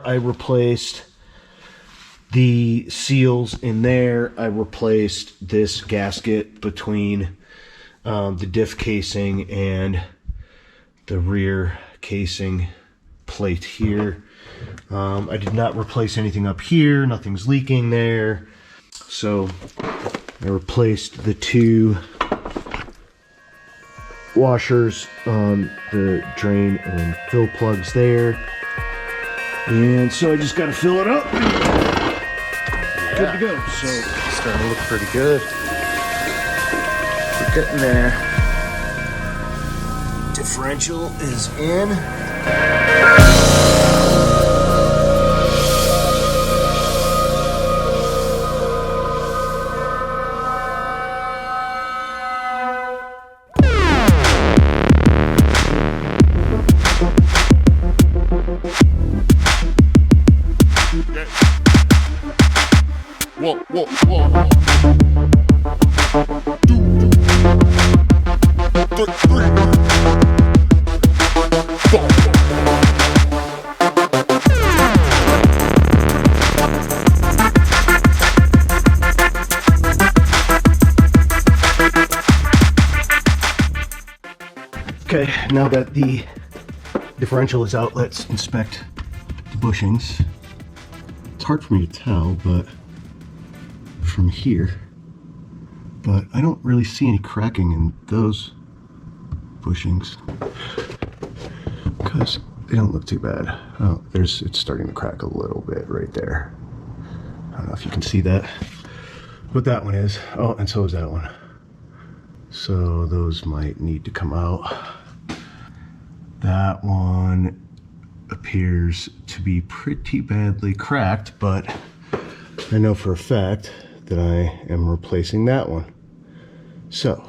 I replaced the seals in there. I replaced this gasket between the diff casing and the rear casing plate here. I did not replace anything up here. Nothing's leaking there. So I replaced the two washers on the drain and fill plugs there. And so I just got to fill it up. Good to go. So it's starting to look pretty good. We're getting there. Differential is in. Whoa, whoa, whoa. 2, 3, 4. Okay, now that the differential is out, let's inspect the bushings. It's hard for me to tell, but from here, but I don't really see any cracking in those bushings because they don't look too bad. Oh, it's starting to crack a little bit right there. I don't know if you can see that, but that one is. Oh, and so is that one. So those might need to come out. That one appears to be pretty badly cracked, but I know for a fact that I am replacing that one. So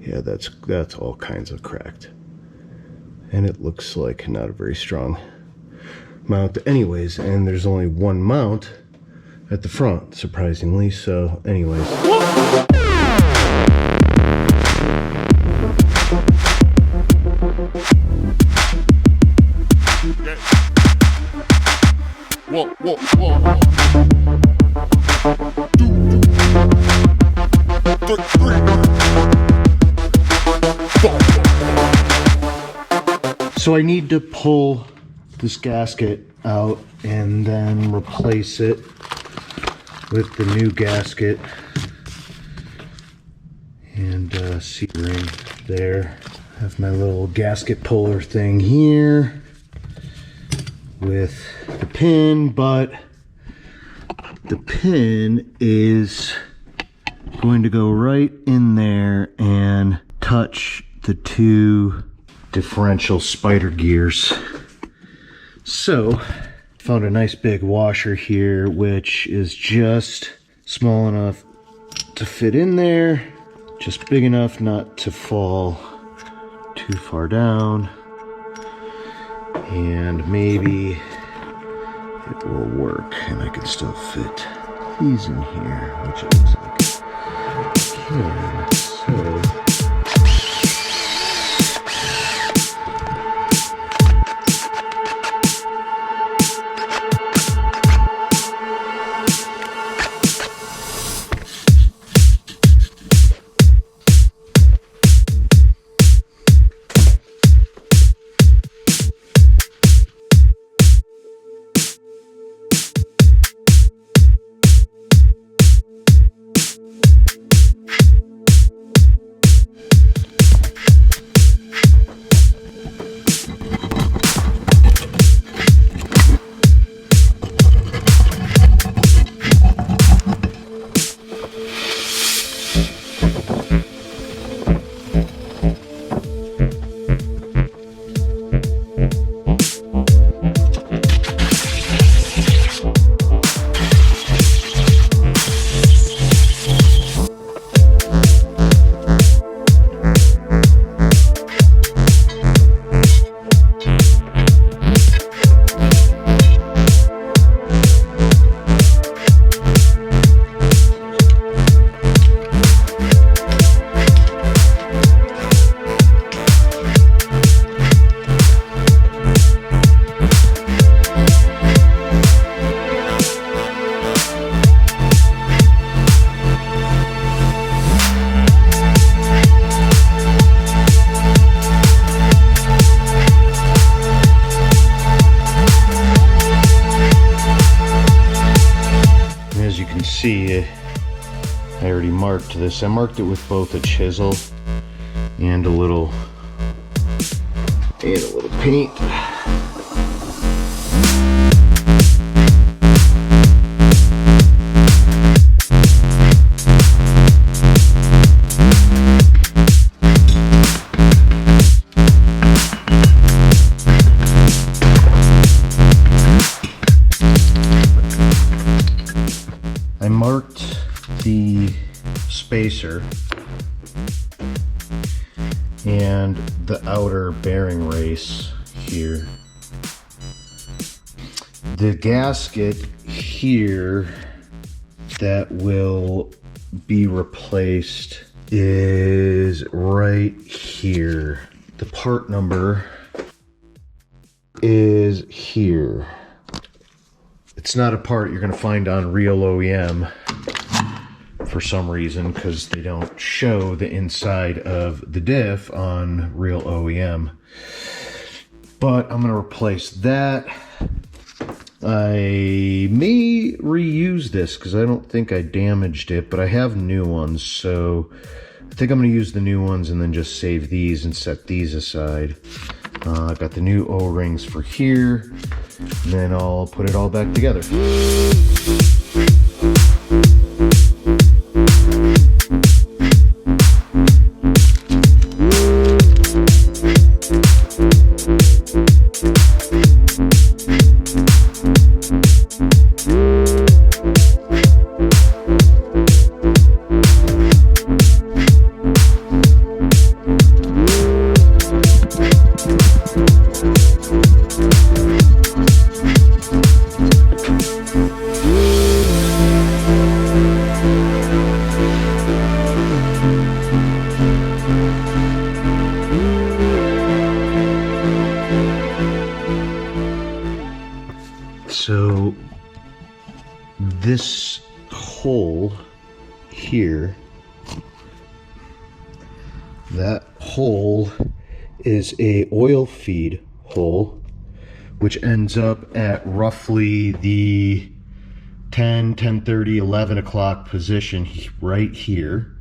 yeah, that's all kinds of cracked, and it looks like not a very strong mount anyways, and there's only one mount at the front, surprisingly. So anyways, Whoa, whoa, whoa. 2, 3, 4. so I need to pull this gasket out and then replace it with the new gasket and C-ring there. I have my little gasket puller thing here with the pin, but the pin is going to go right in there and touch the two differential spider gears. So found a nice big washer here, which is just small enough to fit in there, just big enough not to fall too far down, and maybe it will work and I can still fit these in here, which it looks like I can. So see, I already marked this. I marked it with both a chisel and a little paint. I marked the spacer and the outer bearing race here. The gasket here that will be replaced is right here. The part number is here. It's not a part you're going to find on Real OEM for some reason, because they don't show the inside of the diff on Real OEM. But I'm going to replace that. I may reuse this because I don't think I damaged it, but I have new ones, so I think I'm going to use the new ones and then just save these and set these aside. I've got the new O-rings for here, and then I'll put it all back together. So this hole here, that hole is a oil feed hole, which ends up at roughly the 10:30, 11 o'clock position right here.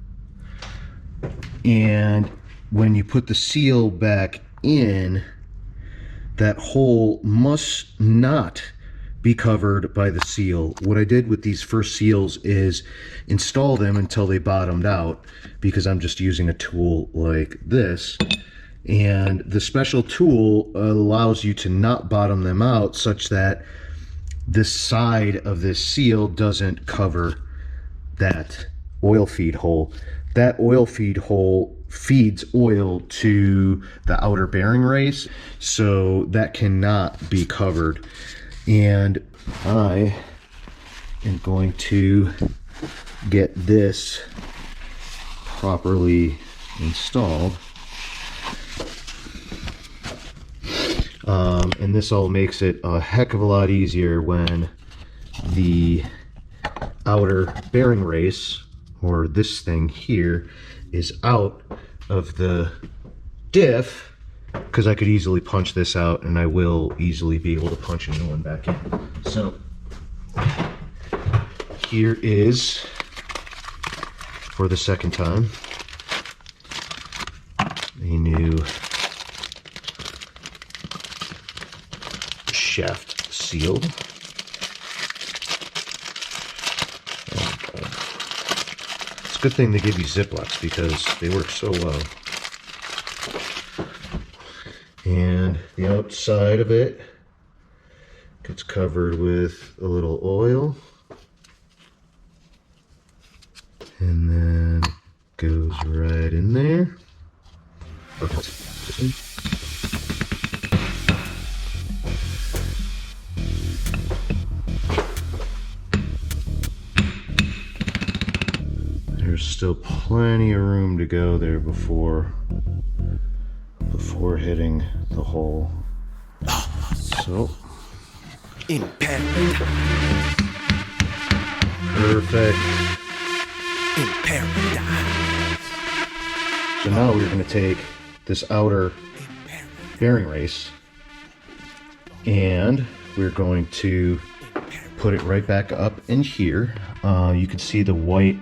And when you put the seal back in, that hole must not be covered by the seal. What I did with these first seals is install them until they bottomed out, because I'm just using a tool like this. And the special tool allows you to not bottom them out such that this side of this seal doesn't cover that oil feed hole. That oil feed hole feeds oil to the outer bearing race, so that cannot be covered. And I am going to get this properly installed. And this all makes it a heck of a lot easier when the outer bearing race, or this thing here, is out of the diff, because I could easily punch this out, and I will easily be able to punch a new one back in. So here is, for the second time, a new shaft seal. It's a good thing they give you Ziplocs because they work so well. And the outside of it gets covered with a little oil, and then goes right in there. There's still plenty of room to go there before hitting the hole. So in paradise. Perfect. In paradise. So now we're going to take this outer bearing race and we're going to put it right back up in here You can see the white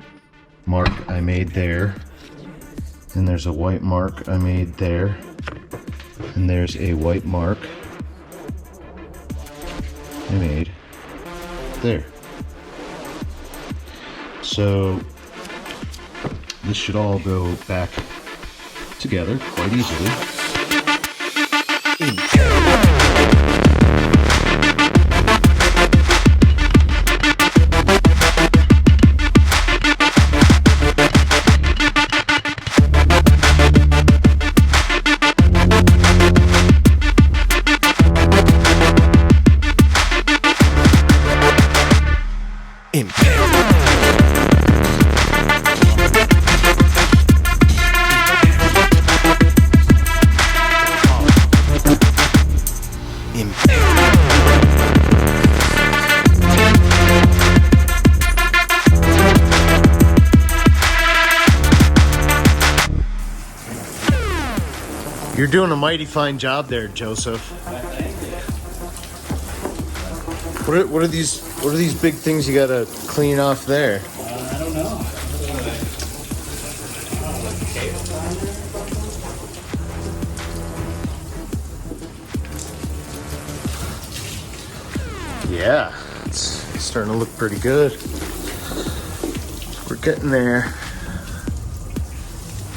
mark I made there. And there's a white mark I made there. And there's a white mark I made there. So this should all go back together quite easily. You're doing a mighty fine job there, Joseph. What are these big things you gotta clean off there? I don't know. Yeah, it's starting to look pretty good. We're getting there.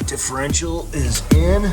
Differential is in.